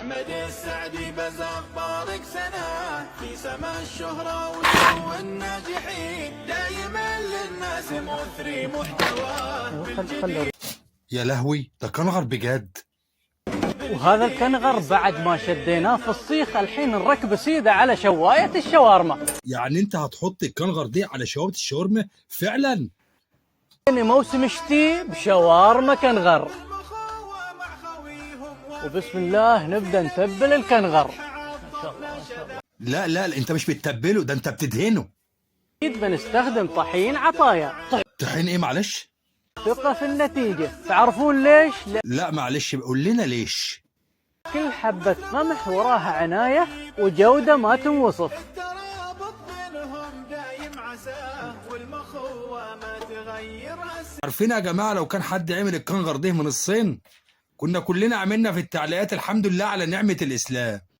أحمد السعدي بز أخبارك سنة في سما الشهرة وسو الناجحين، دايما للناس مثري محتواه. يا لهوي ده كنغر بجد. وهذا الكنغر بعد ما شديناه في الصيخ الحين نركب سيده على شوايه الشاورما. يعني انت هتحط الكنغر دي على شوايه الشاورما فعلا؟ يعني موسم شتي بشاورما كنغر. وبسم الله نبدا نتبل الكنغر. ما شاء الله ما شاء الله. لا لا لا، انت مش بتتبله، ده انت بتدهنه. اكيد بنستخدم طحين عطايا. طحين ايه معلش؟ ثقة في النتيجة. تعرفون ليش؟ لا معلش قول لنا ليش. كل حبة قمح وراها عناية وجودة ما تنوصف. الترابط بينهم دايم عساه والمخوة ما تغير. عارفين يا جماعه لو كان حد عمل الكنغر ده من الصين كنا كلنا عملنا في التعليقات الحمد لله على نعمه الاسلام.